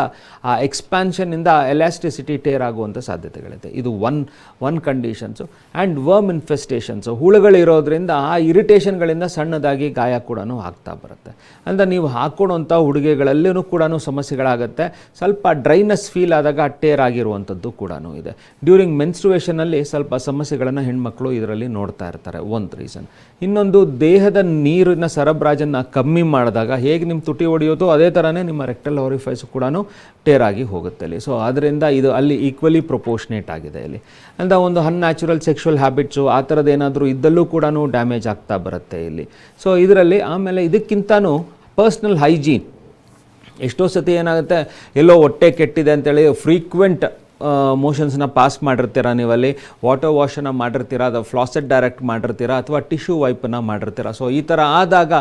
ಆ ಎಕ್ಸ್ಪ್ಯಾನ್ಷನ್ನಿಂದ ಎಲಾಸ್ಟಿಸಿಟಿ ಟೇರ್ ಆಗುವಂಥ ಸಾಧ್ಯತೆಗಳಿದೆ. ಇದು ಒನ್ ಕಂಡೀಷನ್ಸು. ಆ್ಯಂಡ್ ವರ್ಮ್ ಇನ್ಫೆಸ್ಟೇಷನ್ಸು, ಹುಳುಗಳಿರೋದ್ರಿಂದ ಆ ಇರಿಟೇಷನ್ಗಳಿಂದ ಸಣ್ಣದಾಗಿ ಗಾಯ ಕೂಡ ಆಗ್ತಾ ಬರುತ್ತೆ. ಅಂದರೆ ನೀವು ಹಾಕ್ಕೊಡುವಂಥ ಉಡುಗೆಗಳಲ್ಲೂ ಕೂಡ ಸಮಸ್ಯೆಗಳಾಗುತ್ತೆ. ಸ್ವಲ್ಪ ಡ್ರೈನೆಸ್ ಫೀಲ್ ಆದಾಗ ಟೇರ್ ಆಗಿರುವಂಥದ್ದು ಕೂಡ ಇದೆ. ಡ್ಯೂರಿಂಗ್ ಮೆನ್ಸ್ಟ್ರುವೇಷನಲ್ಲಿ ಸ್ವಲ್ಪ ಸಮಸ್ಯೆಗಳನ್ನು ಹೆಣ್ಮಕ್ಳು ಇದರಲ್ಲಿ ನೋಡ್ತಾ ಇರ್ತಾರೆ, ಒಂದು ರೀಸನ್. ಇನ್ನೊಂದು, ದೇಹದ ನೀರಿನ ಸರಬರಾಜನ್ನು ಕಮ್ಮಿ ಮಾಡಿದಾಗ ಹೇಗೆ ನಿಮ್ಮ ತುಟಿ ಹೊಡೆಯೋದು ಅದೇ ಥರನೇ ನಿಮ್ಮ ರೆಕ್ಟಲ್ ಆರಿಫೈಸ್ ಕೂಡ ಟೇರ್ ಆಗಿ ಹೋಗುತ್ತೆ ಅಲ್ಲಿ. ಸೊ ಅದರಿಂದ ಇದು ಅಲ್ಲಿ ಈಕ್ವಲಿ ಪ್ರೊಪೋರ್ಷನೇಟ್ ಆಗಿದೆ ಇಲ್ಲಿ. ಅಂದರೆ ಒಂದು ಅನ್ಯಾಚುರಲ್ ಸೆಕ್ಷುವಲ್ ಹ್ಯಾಬಿಟ್ಸು ಆ ಥರದ್ದು ಏನಾದರೂ ಇದ್ದಲ್ಲೂ ಕೂಡ ಡ್ಯಾಮೇಜ್ ಆಗ್ತಾ ಬರುತ್ತೆ ಇಲ್ಲಿ. ಸೊ ಇದರಲ್ಲಿ ಆಮೇಲೆ ಇದಕ್ಕಿಂತನೂ ಪರ್ಸ್ನಲ್ ಹೈಜೀನ್ ಎಷ್ಟೋ ಸತಿ ಏನಾಗುತ್ತೆ, ಎಲ್ಲೋ ಹೊಟ್ಟೆ ಕೆಟ್ಟಿದೆ ಅಂತೇಳಿ ಫ್ರೀಕ್ವೆಂಟ್ ಮೋಷನ್ಸ್ನ ಪಾಸ್ ಮಾಡಿರ್ತೀರ, ನೀವಲ್ಲಿ ವಾಟರ್ ವಾಶನ್ನು ಮಾಡಿರ್ತೀರ, ಅದು ಫ್ಲಾಸೆಟ್ ಡೈರೆಕ್ಟ್ ಮಾಡಿರ್ತೀರ, ಅಥವಾ ಟಿಶ್ಯೂ ವೈಪನ್ನು ಮಾಡಿರ್ತೀರ. ಸೊ ಈ ಥರ ಆದಾಗ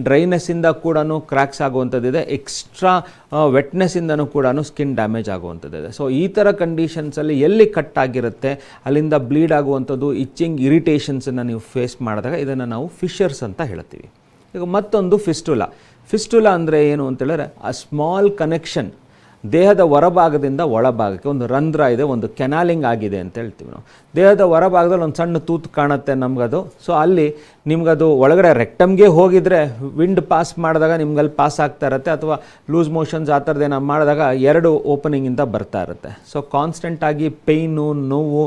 ಡ್ರೈನೆಸ್ಸಿಂದ ಕೂಡ ಕ್ರ್ಯಾಕ್ಸ್ ಆಗುವಂಥದ್ದಿದೆ, ಎಕ್ಸ್ಟ್ರಾ ವೆಟ್ನೆಸ್ಸಿಂದನೂ ಕೂಡ ಸ್ಕಿನ್ ಡ್ಯಾಮೇಜ್ ಆಗುವಂಥದ್ದಿದೆ. ಸೊ ಈ ಥರ ಕಂಡೀಷನ್ಸಲ್ಲಿ ಎಲ್ಲಿ ಕಟ್ ಆಗಿರುತ್ತೆ ಅಲ್ಲಿಂದ ಬ್ಲೀಡ್ ಆಗುವಂಥದ್ದು, ಇಚ್ಚಿಂಗ್, ಇರಿಟೇಷನ್ಸನ್ನು ನೀವು ಫೇಸ್ ಮಾಡಿದಾಗ ಇದನ್ನು ನಾವು ಫಿಶರ್ಸ್ ಅಂತ ಹೇಳ್ತೀವಿ. ಈಗ ಮತ್ತೊಂದು ಫಿಸ್ಟುಲಾ ಅಂದರೆ ಏನು ಅಂತೇಳಿದ್ರೆ ಆ ಸ್ಮಾಲ್ ಕನೆಕ್ಷನ್ ದೇಹದ ಹೊರಭಾಗದಿಂದ ಒಳಭಾಗಕ್ಕೆ ಒಂದು ರಂಧ್ರ ಇದೆ, ಒಂದು ಕೆನಾಲಿಂಗ್ ಆಗಿದೆ ಅಂತ ಹೇಳ್ತೀವಿ ನಾವು. ದೇಹದ ಹೊರಭಾಗದಲ್ಲಿ ಒಂದು ಸಣ್ಣ ತೂತು ಕಾಣುತ್ತೆ ನಮಗದು. ಸೊ ಅಲ್ಲಿ ನಿಮ್ಗದು ಒಳಗಡೆ ರೆಕ್ಟಮ್ಗೆ ಹೋಗಿದ್ರೆ ವಿಂಡ್ ಪಾಸ್ ಮಾಡಿದಾಗ ನಿಮ್ಗಲ್ಲಿ ಪಾಸ್ ಆಗ್ತಾ ಇರುತ್ತೆ, ಅಥವಾ ಲೂಸ್ ಮೋಷನ್ಸ್ ಆ ಥರದ್ದೇನೋ ಮಾಡಿದಾಗ 2 ಓಪನಿಂಗಿಂದ ಬರ್ತಾ ಇರುತ್ತೆ. ಸೊ ಕಾನ್ಸ್ಟೆಂಟಾಗಿ ಪೇಯ್ನು, ನೋವು,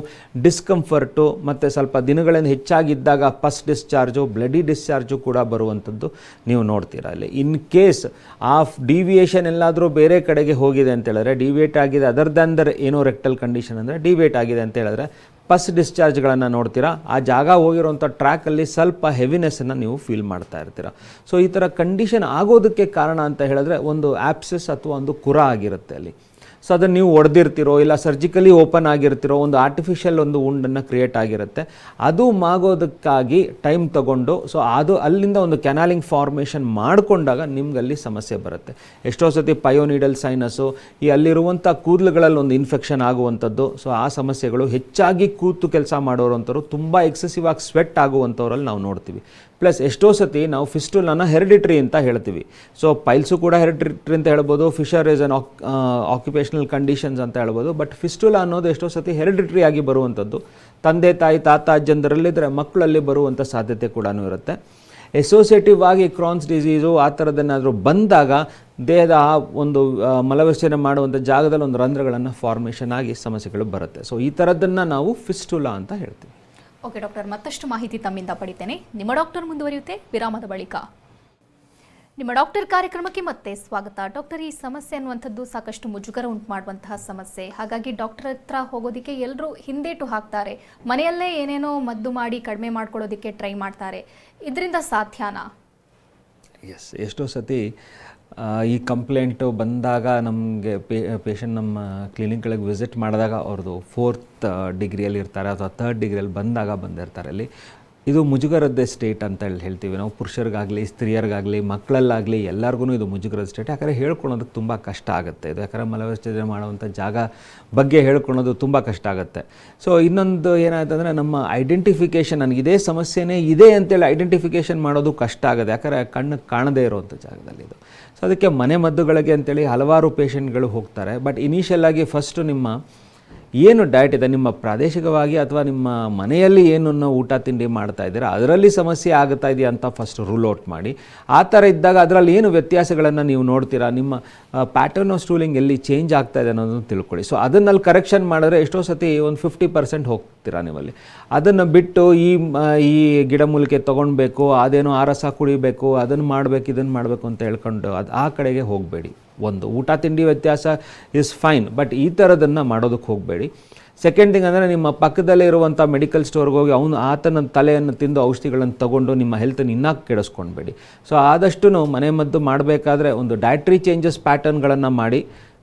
ಡಿಸ್ಕಂಫರ್ಟು, ಮತ್ತು ಸ್ವಲ್ಪ ದಿನಗಳಿಂದ ಹೆಚ್ಚಾಗಿದ್ದಾಗ ಪಸ್ ಡಿಸ್ಚಾರ್ಜು, ಬ್ಲಡಿ ಡಿಸ್ಚಾರ್ಜು ಕೂಡ ಬರುವಂಥದ್ದು ನೀವು ನೋಡ್ತೀರಾ ಅಲ್ಲಿ. ಇನ್ ಕೇಸ್ ಆ ಡಿವಿಯೇಷನ್ ಎಲ್ಲಾದರೂ ಬೇರೆ ಕಡೆಗೆ ಹೋಗಿದೆ ಅಂತ ಹೇಳಿದ್ರೆ, ಡಿವಿಯೇಟ್ ಆಗಿದೆ ಅದರ್ ದ್ಯಾನ್ ದರ್ ಏನೋ ರೆಕ್ಟಲ್ ಕಂಡೀಷನ್ ಅಂದರೆ ಡಿವಿಯೇಟ್ ಆಗಿದೆ ಅಂತ ಹೇಳಿದ್ರೆ ಪಸ್ ಡಿಸ್ಚಾರ್ಜ್ಗಳನ್ನು ನೋಡ್ತೀರಾ. ಆ ಜಾಗ ಹೋಗಿರೋಂಥ ಟ್ರ್ಯಾಕಲ್ಲಿ ಸ್ವಲ್ಪ ಹೆವಿನೆಸ್ಸನ್ನು ನೀವು ಫೀಲ್ ಮಾಡ್ತಾ ಇರ್ತೀರ. ಸೊ ಈ ಥರ ಕಂಡೀಷನ್ ಆಗೋದಕ್ಕೆ ಕಾರಣ ಅಂತ ಹೇಳಿದ್ರೆ ಒಂದು ಆಪ್ಸಸ್ ಅಥವಾ ಒಂದು ಕುರ ಆಗಿರುತ್ತೆ ಅಲ್ಲಿ. ಸೊ ಅದನ್ನು ನೀವು ಹೊಡೆದಿರ್ತಿರೋ, ಇಲ್ಲ ಸರ್ಜಿಕಲಿ ಓಪನ್ ಆಗಿರ್ತಿರೋ, ಒಂದು ಆರ್ಟಿಫಿಷಿಯಲ್ ಒಂದು ಉಂಡನ್ನು ಕ್ರಿಯೇಟ್ ಆಗಿರುತ್ತೆ. ಅದು ಮಾಗೋದಕ್ಕಾಗಿ ಟೈಮ್ ತಗೊಂಡು, ಸೊ ಅದು ಅಲ್ಲಿಂದ ಒಂದು ಕೆನಾಲಿಂಗ್ ಫಾರ್ಮೇಷನ್ ಮಾಡಿಕೊಂಡಾಗ ನಿಮ್ಗಲ್ಲಿ ಸಮಸ್ಯೆ ಬರುತ್ತೆ. ಎಷ್ಟೋ ಸತಿ ಪಯೋನಿಡಲ್ ಸೈನಸ್ಸು, ಈ ಅಲ್ಲಿರುವಂಥ ಕೂದಲುಗಳಲ್ಲಿ ಒಂದು ಇನ್ಫೆಕ್ಷನ್ ಆಗುವಂಥದ್ದು. ಸೊ ಆ ಸಮಸ್ಯೆಗಳು ಹೆಚ್ಚಾಗಿ ಕೂತು ಕೆಲಸ ಮಾಡೋರಂಥವ್ರು, ತುಂಬ ಎಕ್ಸೆಸಿವ್ ಆಗಿ ಸ್ವೆಟ್ ಆಗುವಂಥವ್ರಲ್ಲಿ ನಾವು ನೋಡ್ತೀವಿ. ಪ್ಲಸ್ ಎಷ್ಟೋ ಸತಿ ನಾವು ಫಿಸ್ಟುಲನ್ನು ಹೆರಿಡಿಟ್ರಿ ಅಂತ ಹೇಳ್ತೀವಿ. ಸೊ ಪೈಲ್ಸು ಕೂಡ ಹೆರಿಡಿಟ್ರಿ ಅಂತ ಹೇಳ್ಬೋದು, Fisher is an occupational conditions ಅಂತ ಹೇಳ್ಬೋದು. ಬಟ್ ಫಿಸ್ಟುಲಾ ಅನ್ನೋದು ಎಷ್ಟೋ ಸತಿ ಹೆರಿಡಿಟ್ರಿ ಆಗಿ ಬರುವಂಥದ್ದು. ತಂದೆ ತಾಯಿ ತಾತ ಅಜ್ಜಂದರಲ್ಲಿದ್ದರೆ ಮಕ್ಕಳಲ್ಲಿ ಬರುವಂಥ ಸಾಧ್ಯತೆ ಕೂಡ ಇರುತ್ತೆ. ಎಸೋಸಿಯೇಟಿವ್ ಆಗಿ ಕ್ರಾನ್ಸ್ ಡಿಸೀಸು ಆ ಥರದ್ದೇನಾದರೂ ಬಂದಾಗ ದೇಹದ ಆ ಒಂದು ಮಲವಿಸರ್ಜನೆ ಮಾಡುವಂಥ ಜಾಗದಲ್ಲಿ ಒಂದು ರಂಧ್ರಗಳನ್ನು ಫಾರ್ಮೇಷನ್ ಆಗಿ ಸಮಸ್ಯೆಗಳು ಬರುತ್ತೆ. ಸೊ ಈ ಥರದ್ದನ್ನು ನಾವು ಫಿಸ್ಟುಲಾ ಅಂತ ಹೇಳ್ತೀವಿ. ಓಕೆ ಡಾಕ್ಟರ್, ಮತ್ತಷ್ಟು ಮಾಹಿತಿ ತಮ್ಮಿಂದ ಪಡಿತೇನೆ. ನಿಮ್ಮ ಡಾಕ್ಟರ್ ಮುಂದುವರಿಯುತ್ತೆ ವಿರಾಮದ ಬಳಿಕ. ನಿಮ್ಮ ಡಾಕ್ಟರ್ ಕಾರ್ಯಕ್ರಮಕ್ಕೆ ಮತ್ತೆ ಸ್ವಾಗತ. ಡಾಕ್ಟರ್, ಈ ಸಮಸ್ಯೆ ಅನ್ನುವಂಥದ್ದು ಸಾಕಷ್ಟು ಮುಜುಗರ ಉಂಟು ಮಾಡುವಂತಹ ಸಮಸ್ಯೆ. ಹಾಗಾಗಿ ಡಾಕ್ಟರ್ ಹತ್ರ ಹೋಗೋದಕ್ಕೆ ಎಲ್ಲರೂ ಹಿಂದೇಟು ಹಾಕ್ತಾರೆ, ಮನೆಯಲ್ಲೇ ಏನೇನೋ ಮದ್ದು ಮಾಡಿ ಕಡಿಮೆ ಮಾಡ್ಕೊಳ್ಳೋದಕ್ಕೆ ಟ್ರೈ ಮಾಡ್ತಾರೆ. ಇದರಿಂದ ಸಾಧ್ಯನಾ? ಎಸ್, ಎಷ್ಟೋ ಸತಿ ಈ ಕಂಪ್ಲೇಂಟು ಬಂದಾಗ ನಮಗೆ ಪೇಷಂಟ್ ನಮ್ಮ ಕ್ಲಿನಿಕ್ಗಳಿಗೆ ವಿಸಿಟ್ ಮಾಡಿದಾಗ ಅವ್ರದ್ದು 4th ಡಿಗ್ರಿಯಲ್ಲಿ ಇರ್ತಾರೆ ಅಥವಾ 3rd ಡಿಗ್ರಿಯಲ್ಲಿ ಬಂದಿರ್ತಾರೆ. ಅಲ್ಲಿ ಇದು ಮುಜುಗರದ್ದೇ ಸ್ಟೇಟ್ ಅಂತ ಹೇಳ್ತೀವಿ ನಾವು. ಪುರುಷರಿಗಾಗಲಿ ಸ್ತ್ರೀಯರಿಗಾಗಲಿ ಮಕ್ಕಳಲ್ಲಾಗಲಿ ಎಲ್ಲರಿಗೂ ಇದು ಮುಜುಗರದ ಸ್ಟೇಟ್. ಯಾಕಂದರೆ ಹೇಳ್ಕೊಳೋದಕ್ಕೆ ತುಂಬ ಕಷ್ಟ ಆಗುತ್ತೆ ಇದು. ಯಾಕಂದರೆ ಮಲವಿಸರ್ಜನೆ ಮಾಡುವಂಥ ಜಾಗ ಬಗ್ಗೆ ಹೇಳ್ಕೊಳೋದು ತುಂಬ ಕಷ್ಟ ಆಗುತ್ತೆ. ಸೊ ಇನ್ನೊಂದು ಏನಾಯ್ತಂದರೆ ನಮ್ಮ ಐಡೆಂಟಿಫಿಕೇಷನ್, ನನಗೆ ಇದೇ ಸಮಸ್ಯೆನೇ ಇದೆ ಅಂತೇಳಿ ಐಡೆಂಟಿಫಿಕೇಷನ್ ಮಾಡೋದು ಕಷ್ಟ ಆಗುತ್ತೆ. ಯಾಕಂದರೆ ಕಣ್ಣು ಕಾಣದೇ ಇರೋವಂಥ ಜಾಗದಲ್ಲಿ ಇದು. ಸೊ ಅದಕ್ಕೆ ಮನೆ ಮದ್ದುಗಳಿಗೆ ಅಂತೇಳಿ ಹಲವಾರು ಪೇಷಂಟ್ಗಳು ಹೋಗ್ತಾರೆ. ಬಟ್ ಇನಿಷಿಯಲ್ ಆಗಿ ಫಸ್ಟು ನಿಮ್ಮ ಏನು ಡಯಟ್ ಇದೆ, ನಿಮ್ಮ ಪ್ರಾದೇಶಿಕವಾಗಿ ಅಥವಾ ನಿಮ್ಮ ಮನೆಯಲ್ಲಿ ಏನನ್ನು ಊಟ ತಿಂಡಿ ಮಾಡ್ತಾ ಇದ್ದೀರಾ ಅದರಲ್ಲಿ ಸಮಸ್ಯೆ ಆಗುತ್ತಾ ಇದೆಯಾ ಅಂತ ಫಸ್ಟ್ ರೂಲ್ ಔಟ್ ಮಾಡಿ. ಆ ಥರ ಇದ್ದಾಗ ಅದರಲ್ಲಿ ಏನು ವ್ಯತ್ಯಾಸಗಳನ್ನು ನೀವು ನೋಡ್ತೀರಾ, ನಿಮ್ಮ ಪ್ಯಾಟರ್ನ್ ಆಫ್ ಸ್ಟೂಲಿಂಗ್ ಎಲ್ಲಿ ಚೇಂಜ್ ಆಗ್ತಾ ಇದೆ ಅನ್ನೋದನ್ನು ತಿಳ್ಕೊಳ್ಳಿ. ಸೊ ಅದನ್ನಲ್ಲಿ ಕರೆಕ್ಷನ್ ಮಾಡಿದ್ರೆ ಎಷ್ಟೋ ಸತಿ ಒಂದು 50% ಹೋಗ್ತೀರಾ ನೀವಲ್ಲಿ. ಅದನ್ನು ಬಿಟ್ಟು ಈ ಗಿಡಮೂಲಿಕೆ ತೊಗೊಳ್ಬೇಕು, ಅದೇನೋ ಆ ರಸ ಕುಡಿಬೇಕು, ಅದನ್ನು ಮಾಡಬೇಕು, ಇದನ್ನು ಮಾಡಬೇಕು ಅಂತ ಹೇಳ್ಕೊಂಡು ಆ ಕಡೆಗೆ ಹೋಗಬೇಡಿ. ಒಂದು ಊಟ ತಿಂಡಿ ವ್ಯತ್ಯಾಸ ಇಸ್ ಫೈನ್, ಬಟ್ ಈ ಥರದನ್ನು ಮಾಡೋದಕ್ಕೆ ಹೋಗಬೇಡಿ. ಸೆಕೆಂಡ್ ಥಿಂಗ್ ಅಂದರೆ ನಿಮ್ಮ ಪಕ್ಕದಲ್ಲೇ ಇರುವಂಥ ಮೆಡಿಕಲ್ ಸ್ಟೋರ್ಗೆ ಹೋಗಿ ಆತನ ತಲೆಯನ್ನು ತಿಂದು ಔಷಧಿಗಳನ್ನು ತೊಗೊಂಡು ನಿಮ್ಮ ಹೆಲ್ತನ್ನು ಇನ್ನೂ ಕೆಡಿಸ್ಕೊಳ್ಬೇಡಿ. ಸೊ ಆದಷ್ಟು ಮನೆ ಮದ್ದು ಮಾಡಬೇಕಾದ್ರೆ ಒಂದು ಡಯಟ್ರಿ ಚೇಂಜಸ್ ಪ್ಯಾಟರ್ನ್ಗಳನ್ನು ಮಾಡಿ.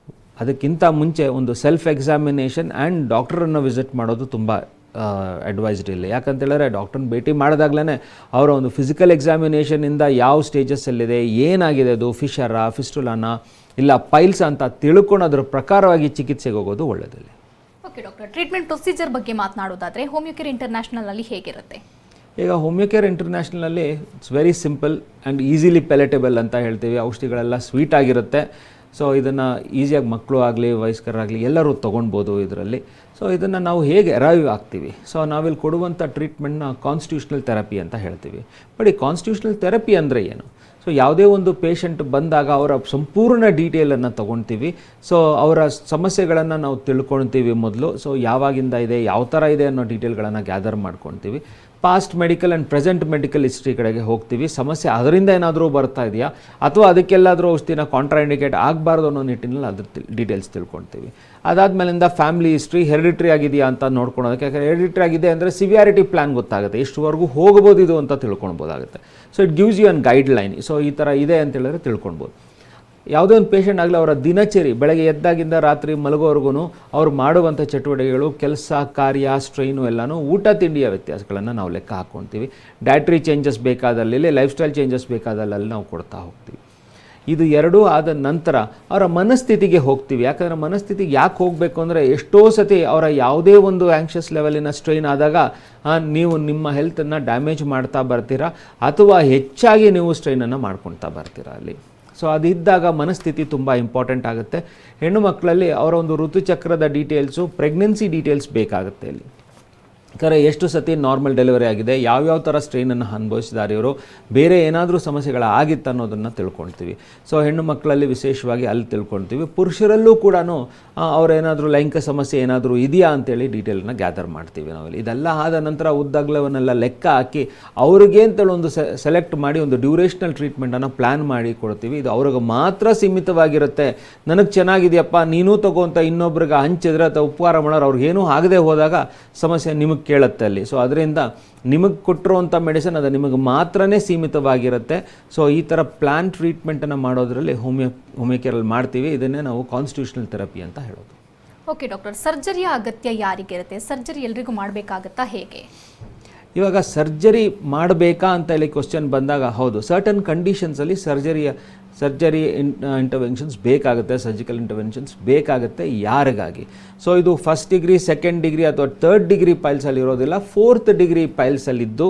ಅದಕ್ಕಿಂತ ಮುಂಚೆ ಒಂದು ಸೆಲ್ಫ್ ಎಕ್ಸಾಮಿನೇಷನ್ ಆ್ಯಂಡ್ ಡಾಕ್ಟ್ರನ್ನು ವಿಸಿಟ್ ಮಾಡೋದು ತುಂಬ ಅಡ್ವೈಸ್ಡ್ ಇಲ್ಲ. ಯಾಕಂತೇಳಿದ್ರೆ ಡಾಕ್ಟ್ರನ್ನ ಭೇಟಿ ಮಾಡಿದಾಗಲೇ ಅವರ ಒಂದು ಫಿಸಿಕಲ್ ಎಕ್ಸಾಮಿನೇಷನಿಂದ ಯಾವ ಸ್ಟೇಜಸ್ಸಲ್ಲಿದೆ, ಏನಾಗಿದೆ, ಅದು ಫಿಶರಾ, ಫಿಸ್ಟುಲಾನ, ಇಲ್ಲ ಪೈಲ್ಸ್ ಅಂತ ತಿಳ್ಕೊಂಡು ಅದರ ಪ್ರಕಾರವಾಗಿ ಚಿಕಿತ್ಸೆಗೆ ಹೋಗೋದು ಒಳ್ಳೆಯದಿಲ್ಲ. ಓಕೆ ಡಾಕ್ಟರ್, ಟ್ರೀಟ್ಮೆಂಟ್ ಪ್ರೊಸೀಜರ್ ಬಗ್ಗೆ ಮಾತನಾಡೋದಾದರೆ ಹೋಮಿಯೋಕೇರ್ ಇಂಟರ್ನ್ಯಾಷನಲ್ನಲ್ಲಿ ಹೇಗಿರುತ್ತೆ? ಈಗ ಹೋಮಿಯೋಕೇರ್ ಇಂಟರ್ನ್ಯಾಷನಲಲ್ಲಿ it's very simple and easily palatable ಅಂತ ಹೇಳ್ತೀವಿ. ಔಷಧಿಗಳೆಲ್ಲ ಸ್ವೀಟ್ ಆಗಿರುತ್ತೆ. ಸೊ ಇದನ್ನು ಈಸಿಯಾಗಿ ಮಕ್ಕಳು ಆಗಲಿ ವಯಸ್ಕರಾಗಲಿ ಎಲ್ಲರೂ ತೊಗೊಳ್ಬೋದು ಇದರಲ್ಲಿ. ಸೊ ಇದನ್ನು ನಾವು ಹೇಗೆ ಅರೈವ್ ಆಗ್ತೀವಿ, ಸೊ ನಾವಿಲ್ಲಿ ಕೊಡುವಂಥ ಟ್ರೀಟ್ಮೆಂಟ್ನ ಕಾನ್ಸ್ಟಿಟ್ಯೂಷನಲ್ ಥೆರಪಿ ಅಂತ ಹೇಳ್ತೀವಿ. ಬಟ್ ಈ ಕಾನ್ಸ್ಟಿಟ್ಯೂಷನಲ್ ಥೆರಪಿ ಅಂದರೆ ಏನು? ಸೊ ಯಾವುದೇ ಒಂದು ಪೇಷಂಟ್ ಬಂದಾಗ ಅವರ ಸಂಪೂರ್ಣ ಡೀಟೇಲನ್ನು ತೊಗೊಳ್ತೀವಿ. ಸೊ ಅವರ ಸಮಸ್ಯೆಗಳನ್ನು ನಾವು ತಿಳ್ಕೊಳ್ತೀವಿ ಮೊದಲು. ಸೊ ಯಾವಾಗಿಂದ ಇದೆ, ಯಾವ ಥರ ಇದೆ ಅನ್ನೋ ಡೀಟೇಲ್ಗಳನ್ನು ಗ್ಯಾದರ್ ಮಾಡ್ಕೊಳ್ತೀವಿ. Past medical and present medical history ಕಡೆಗೆ ಹೋಗ್ತೀವಿ. ಸಮಸ್ಯೆ ಅದರಿಂದ ಏನಾದರೂ ಬರ್ತಾ ಇದೆಯಾ ಅಥವಾ ಅದಕ್ಕೆಲ್ಲಾದರೂ ಔಷಧಿನ ಕಾಂಟ್ರಾಇಂಡಿಕೇಟ್ ಆಗಬಾರ್ದು ಅನ್ನೋ ನಿಟ್ಟಿನಲ್ಲಿ ಅದ್ರ ಡೀಟೇಲ್ಸ್ ತಿಳ್ಕೊಳ್ತೀವಿ. ಅದಾದಮೇಲಿಂದ ಫ್ಯಾಮಿಲಿ ಹಿಸ್ಟ್ರಿ ಹೆರಿಡಿಟ್ರಿ ಆಗಿದೆಯಾ ಅಂತ ನೋಡ್ಕೊಳೋದಕ್ಕೆ. ಯಾಕಂದರೆ ಹೆರಿಡಿಟ್ರಿ ಆಗಿದೆ ಅಂದರೆ ಸಿವಿಯಾರಿಟಿ ಪ್ಲ್ಯಾನ್ ಗೊತ್ತಾಗುತ್ತೆ, ಎಷ್ಟುವರೆಗೂ ಹೋಗ್ಬೋದು ಇದು ಅಂತ ತಿಳ್ಕೊಳ್ಬೋದಾಗುತ್ತೆ. So it gives you an guideline. So ಈ ಥರ ಇದೆ ಅಂತ ಹೇಳಿದ್ರೆ ತಿಳ್ಕೊಳ್ಬೋದು. ಯಾವುದೇ ಒಂದು ಪೇಷಂಟ್ ಆಗಲಿ ಅವರ ದಿನಚರಿ ಬೆಳಗ್ಗೆ ಎದ್ದಾಗಿಂದ ರಾತ್ರಿ ಮಲಗೋವರೆಗೂ ಅವ್ರು ಮಾಡುವಂಥ ಚಟುವಟಿಕೆಗಳು, ಕೆಲಸ, ಕಾರ್ಯ, ಸ್ಟ್ರೈನು ಎಲ್ಲನೂ ಊಟ ತಿಂಡಿಯ ವ್ಯತ್ಯಾಸಗಳನ್ನು ನಾವು ಲೆಕ್ಕ ಹಾಕ್ಕೊಳ್ತೀವಿ. ಡಯಟ್ರಿ ಚೇಂಜಸ್ ಬೇಕಾದಲ್ಲಿ, ಲೈಫ್ ಸ್ಟೈಲ್ ಚೇಂಜಸ್ ಬೇಕಾದಲ್ಲಿ ನಾವು ಕೊಡ್ತಾ ಹೋಗ್ತೀವಿ. ಇದು ಎರಡೂ ಆದ ನಂತರ ಅವರ ಮನಸ್ಥಿತಿಗೆ ಹೋಗ್ತೀವಿ. ಯಾಕಂದರೆ ಮನಸ್ಥಿತಿಗೆ ಯಾಕೆ ಹೋಗಬೇಕು ಅಂದರೆ, ಎಷ್ಟೋ ಸತಿ ಅವರ ಯಾವುದೇ ಒಂದು ಆ್ಯಂಕ್ಷಸ್ ಲೆವೆಲಿನ ಸ್ಟ್ರೈನ್ ಆದಾಗ ನೀವು ನಿಮ್ಮ ಹೆಲ್ತನ್ನು ಡ್ಯಾಮೇಜ್ ಮಾಡ್ತಾ ಬರ್ತೀರಾ, ಅಥವಾ ಹೆಚ್ಚಾಗಿ ನೀವು ಸ್ಟ್ರೈನನ್ನು ಮಾಡ್ಕೊಳ್ತಾ ಬರ್ತೀರಾ ಅಲ್ಲಿ. ಸೊ ಅದಿದ್ದಾಗ ಮನಸ್ಥಿತಿ ತುಂಬ ಇಂಪಾರ್ಟೆಂಟ್ ಆಗುತ್ತೆ. ಹೆಣ್ಣು ಮಕ್ಕಳಲ್ಲಿ ಅವರ ಒಂದು ಋತುಚಕ್ರದ ಡೀಟೇಲ್ಸು, ಪ್ರೆಗ್ನೆನ್ಸಿ ಡೀಟೇಲ್ಸ್ ಬೇಕಾಗುತ್ತೆ ಇಲ್ಲಿ. ಯಾಕಂದರೆ ಎಷ್ಟು ಸತಿ ನಾರ್ಮಲ್ ಡೆಲಿವರಿ ಆಗಿದೆ, ಯಾವ್ಯಾವ ಥರ ಸ್ಟ್ರೈನನ್ನು ಅನುಭವಿಸಿದ್ದಾರೆ ಇವರು, ಬೇರೆ ಏನಾದರೂ ಸಮಸ್ಯೆಗಳಾಗಿತ್ತು ಅನ್ನೋದನ್ನು ತಿಳ್ಕೊಳ್ತೀವಿ. ಸೊ ಹೆಣ್ಣು ಮಕ್ಕಳಲ್ಲಿ ವಿಶೇಷವಾಗಿ ಅಲ್ಲಿ ತಿಳ್ಕೊಳ್ತೀವಿ. ಪುರುಷರಲ್ಲೂ ಕೂಡ ಅವರೇನಾದರೂ ಲೈಂಗಿಕ ಸಮಸ್ಯೆ ಏನಾದರೂ ಇದೆಯಾ ಅಂತೇಳಿ ಡೀಟೇಲನ್ನು ಗ್ಯಾದರ್ ಮಾಡ್ತೀವಿ ನಾವಲ್ಲಿ. ಇದೆಲ್ಲ ಆದ ನಂತರ ಉದ್ದಗಲವನ್ನೆಲ್ಲ ಲೆಕ್ಕ ಹಾಕಿ ಅವ್ರಿಗೆ ಅಂತೇಳಿ ಒಂದು ಸೆಲೆಕ್ಟ್ ಮಾಡಿ ಒಂದು ಡ್ಯೂರೇಷನಲ್ ಟ್ರೀಟ್ಮೆಂಟನ್ನು ಪ್ಲ್ಯಾನ್ ಮಾಡಿ ಕೊಡ್ತೀವಿ. ಇದು ಅವ್ರಿಗೆ ಮಾತ್ರ ಸೀಮಿತವಾಗಿರುತ್ತೆ. ನನಗೆ ಚೆನ್ನಾಗಿದೆಯಪ್ಪ ನೀನೂ ತಗೋಂತ ಇನ್ನೊಬ್ರಿಗೆ ಹಂಚಿದ್ರೆ ಅಥವಾ ಉಪಕಾರ ಮಾಡೋರು ಅವ್ರಿಗೇನೂ ಆಗದೆ ಹೋದಾಗ ಸಮಸ್ಯೆ ನಿಮಗೆ ಕೇಳುತ್ತೆ ಅಲ್ಲಿ. ಸೊ ಅದರಿಂದ ನಿಮಗೆ ಕೊಟ್ಟಿರುವಂಥ ಮೆಡಿಸಿನ್ ಅದು ನಿಮಗೆ ಮಾತ್ರನೇ ಸೀಮಿತವಾಗಿರುತ್ತೆ. ಸೊ ಈ ಥರ ಪ್ಲ್ಯಾನ್ ಟ್ರೀಟ್ಮೆಂಟನ್ನು ಮಾಡೋದರಲ್ಲಿ ಹೋಮಿಯೋಕೇರಲ್ಲಿ ಮಾಡ್ತೀವಿ. ಇದನ್ನೇ ನಾವು ಕಾನ್ಸ್ಟಿಟ್ಯೂಷನಲ್ ಥೆರಪಿ ಅಂತ ಹೇಳೋದು. ಓಕೆ ಡಾಕ್ಟರ್, ಸರ್ಜರಿಯ ಅಗತ್ಯ ಯಾರಿಗಿರುತ್ತೆ? ಸರ್ಜರಿ ಎಲ್ರಿಗೂ ಮಾಡಬೇಕಾಗತ್ತಾ, ಹೇಗೆ? ಇವಾಗ ಸರ್ಜರಿ ಮಾಡಬೇಕಾ ಅಂತ ಹೇಳಿ ಕ್ವಶನ್ ಬಂದಾಗ, ಹೌದು, ಸರ್ಟನ್ ಕಂಡೀಷನ್ಸಲ್ಲಿ ಸರ್ಜರಿ ಇಂಟರ್ವೆನ್ಷನ್ಸ್ ಬೇಕಾಗುತ್ತೆ, ಸರ್ಜಿಕಲ್ ಇಂಟರ್ವೆನ್ಷನ್ಸ್ ಬೇಕಾಗುತ್ತೆ. ಯಾರಿಗಾಗಿ? ಸೊ ಇದು ಫಸ್ಟ್ ಡಿಗ್ರಿ, ಸೆಕೆಂಡ್ ಡಿಗ್ರಿ ಅಥವಾ ಥರ್ಡ್ ಡಿಗ್ರಿ ಪೈಲ್ಸಲ್ಲಿ ಇರೋದಿಲ್ಲ, ಫೋರ್ತ್ ಡಿಗ್ರಿ ಪೈಲ್ಸಲ್ಲಿದ್ದು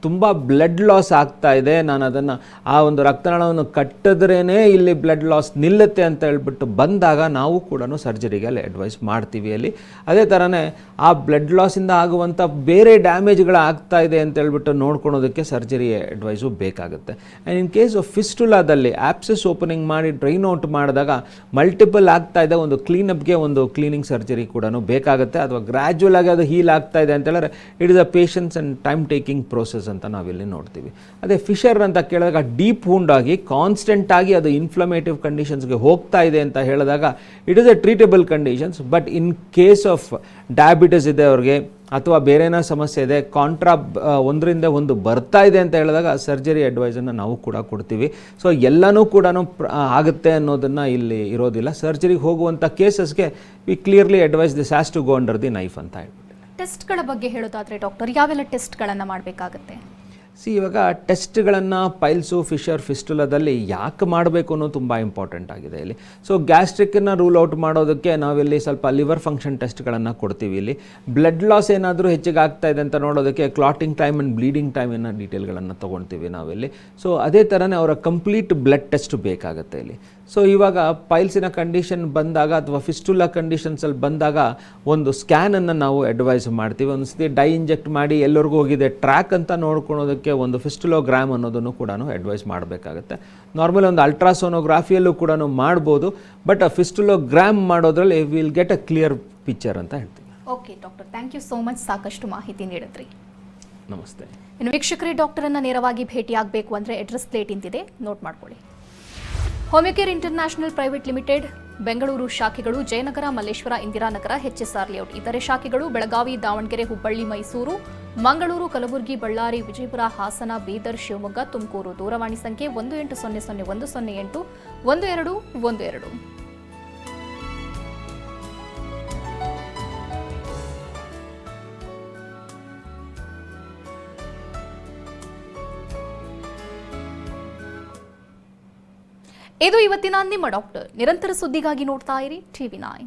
ತುಂಬ ಬ್ಲಡ್ ಲಾಸ್ ಆಗ್ತಾ ಇದೆ, ನಾನು ಅದನ್ನು ಆ ಒಂದು ರಕ್ತನಾಳವನ್ನು ಕಟ್ಟಿದ್ರೇ ಇಲ್ಲಿ ಬ್ಲಡ್ ಲಾಸ್ ನಿಲ್ಲುತ್ತೆ ಅಂತ ಹೇಳ್ಬಿಟ್ಟು ಬಂದಾಗ ನಾವು ಕೂಡ ಸರ್ಜರಿಗೆ ಅಲ್ಲಿ ಅಡ್ವೈಸ್ ಮಾಡ್ತೀವಿ ಅಲ್ಲಿ. ಅದೇ ಥರನೇ ಆ ಬ್ಲಡ್ ಲಾಸಿಂದ ಆಗುವಂಥ ಬೇರೆ ಡ್ಯಾಮೇಜ್ಗಳು ಆಗ್ತಾ ಇದೆ ಅಂತ ಹೇಳ್ಬಿಟ್ಟು ನೋಡ್ಕೊಳೋದಕ್ಕೆ ಸರ್ಜರಿ ಅಡ್ವೈಸು ಬೇಕಾಗುತ್ತೆ. ಆ್ಯಂಡ್ ಇನ್ ಕೇಸ್ ಆಫ್ ಫಿಸ್ಟುಲಾದಲ್ಲಿ ಆಪ್ಸಸ್ ಓಪನಿಂಗ್ ಮಾಡಿ ಡ್ರೈನ್ ಔಟ್ ಮಾಡಿದಾಗ ಮಲ್ಟಿಪಲ್ ಆಗ್ತಾ ಇದೆ, ಒಂದು ಕ್ಲೀನಪ್ಗೆ ಒಂದು ಕ್ಲೀನಿಂಗ್ ಸರ್ಜರಿ ಕೂಡ ಬೇಕಾಗುತ್ತೆ. ಅಥವಾ ಗ್ರ್ಯಾಜುವಲ್ ಆಗಿ ಅದು ಹೀಲ್ ಆಗ್ತಾ ಇದೆ ಅಂತ ಹೇಳಿದ್ರೆ it is a patience and time taking process ಅಂತ ನಾವಿಲ್ಲಿ ನೋಡ್ತೀವಿ. ಅದೇ ಫಿಶರ್ ಅಂತ ಕೇಳಿದಾಗ ಡೀಪ್ ವೂಂಡ್ ಆಗಿ ಕಾನ್ಸ್ಟೆಂಟ್ ಆಗಿ ಅದು ಇನ್ಫ್ಲಮೇಟಿವ್ ಕಂಡೀಷನ್ಸ್ಗೆ ಹೋಗ್ತಾ ಇದೆ ಅಂತ ಹೇಳಿದಾಗ it is a treatable conditions. But in case of diabetes ಇದೆ ಅವ್ರಿಗೆ ಅಥವಾ ಬೇರೆನೋ ಸಮಸ್ಯೆ ಇದೆ, ಒಂದರಿಂದ ಒಂದು ಬರ್ತಾ ಇದೆ ಅಂತ ಹೇಳಿದಾಗ ಸರ್ಜರಿ ಅಡ್ವೈಸನ್ನು ನಾವು ಕೂಡ ಕೊಡ್ತೀವಿ. ಸೊ ಎಲ್ಲನೂ ಕೂಡ ಆಗುತ್ತೆ ಅನ್ನೋದನ್ನು ಇಲ್ಲಿ ಇರೋದಿಲ್ಲ. ಸರ್ಜರಿಗೆ ಹೋಗುವಂಥ ಕೇಸಸ್ಗೆ we clearly advise this has to go under the knife ಅಂತ ಹೇಳ್ಬಿಟ್ಟು. ಟೆಸ್ಟ್ಗಳ ಬಗ್ಗೆ ಹೇಳೋದಾದರೆ ಡಾಕ್ಟರ್, ಯಾವೆಲ್ಲ ಟೆಸ್ಟ್ಗಳನ್ನು ಮಾಡಬೇಕಾಗುತ್ತೆ? ಇವಾಗ ಟೆಸ್ಟ್ಗಳನ್ನು ಪೈಲ್ಸು, ಫಿಶರ್, ಫಿಸ್ಟುಲಾದಲ್ಲಿ ಯಾಕೆ ಮಾಡಬೇಕು ಅನ್ನೋದು ತುಂಬ ಇಂಪಾರ್ಟೆಂಟ್ ಆಗಿದೆ ಇಲ್ಲಿ. ಸೊ ಗ್ಯಾಸ್ಟ್ರಿಕ್ಕನ್ನು ರೂಲ್ ಔಟ್ ಮಾಡೋದಕ್ಕೆ ನಾವಿಲ್ಲಿ ಸ್ವಲ್ಪ ಲಿವರ್ ಫಂಕ್ಷನ್ ಟೆಸ್ಟ್ಗಳನ್ನು ಕೊಡ್ತೀವಿ ಇಲ್ಲಿ. ಬ್ಲಡ್ ಲಾಸ್ ಏನಾದರೂ ಹೆಚ್ಚಿಗೆ ಆಗ್ತಾ ಇದೆ ಅಂತ ನೋಡೋದಕ್ಕೆ ಕ್ಲಾಟಿಂಗ್ ಟೈಮ್ ಆ್ಯಂಡ್ ಬ್ಲೀಡಿಂಗ್ ಟೈಮಿನ ಡೀಟೇಲ್ಗಳನ್ನು ತೊಗೊಳ್ತೀವಿ ನಾವಿಲ್ಲಿ. ಸೊ ಅದೇ ಥರನೇ ಅವರ ಕಂಪ್ಲೀಟ್ ಬ್ಲಡ್ ಟೆಸ್ಟ್ ಬೇಕಾಗುತ್ತೆ ಇಲ್ಲಿ. ಸೊ ಇವಾಗ ಪೈಲ್ಸಿನ ಕಂಡೀಷನ್ ಬಂದಾಗ ಅಥವಾ ಫಿಸ್ಟುಲಾ ಕಂಡೀಷನ್ಸಲ್ಲಿ ಬಂದಾಗ ಒಂದು ಸ್ಕ್ಯಾನನ್ನು ನಾವು ಅಡ್ವೈಸ್ ಮಾಡ್ತೀವಿ. ಒಂದು ಸತಿ ಡೈ ಇಂಜೆಕ್ಟ್ ಮಾಡಿ ಎಲ್ಲರಿಗೂ ಹೋಗಿದೆ ಟ್ರ್ಯಾಕ್ ಅಂತ ನೋಡ್ಕೊಳೋದಕ್ಕೆ ಒಂದು ಫಿಸ್ಟುಲೋಗ್ರಾಮ್ ಅನ್ನೋದನ್ನು ಕೂಡ ಅಡ್ವೈಸ್ ಮಾಡಬೇಕಾಗುತ್ತೆ. ನಾರ್ಮಲಿ ಒಂದು ಅಲ್ಟ್ರಾಸೋನೋಗ್ರಾಫಿಯಲ್ಲೂ ಕೂಡ ಮಾಡ್ಬೋದು, ಬಟ್ ಆ ಫಿಸ್ಟುಲೋಗ್ರಾಮ್ ಮಾಡೋದ್ರಲ್ಲಿ will get a clear picture ಅಂತ ಹೇಳ್ತೀವಿ. Okay doctor, thank you so much, ಸಾಕಷ್ಟು ಮಾಹಿತಿ ನೀಡಿದ್ರಿ. ನಮಸ್ತೆ. ಇನ್ನು ವೀಕ್ಷಕರೇ, ಡಾಕ್ಟರನ್ನು ನೇರವಾಗಿ ಭೇಟಿಯಾಗಬೇಕು ಅಂದರೆ ಅಡ್ರೆಸ್ ಪ್ಲೇಟ್ ಇಂತಿದೆ, ನೋಟ್ ಮಾಡ್ಕೊಳ್ಳಿ. Homeocare international private limited Bengaluru ಶಾಖೆಗಳು ಜಯನಗರ, ಮಲ್ಲೇಶ್ವರ, ಇಂದಿರಾನಗರ, HSR ಲೇಔಟ್. ಇತರೆ ಶಾಖೆಗಳು ಬೆಳಗಾವಿ, ದಾವಣಗೆರೆ, ಹುಬ್ಬಳ್ಳಿ, ಮೈಸೂರು, ಮಂಗಳೂರು, ಕಲಬುರಗಿ, ಬಳ್ಳಾರಿ, ವಿಜಯಪುರ, ಹಾಸನ, ಬೀದರ್, ಶಿವಮೊಗ್ಗ, ತುಮಕೂರು. ದೂರವಾಣಿ ಸಂಖ್ಯೆ 180010081212. ಇದು ಇವತ್ತಿನ ನಿಮ್ಮ ಡಾಕ್ಟರ್. ನಿರಂತರ ಸುದ್ದಿಗಾಗಿ ನೋಡ್ತಾ ಇರಿ TV9.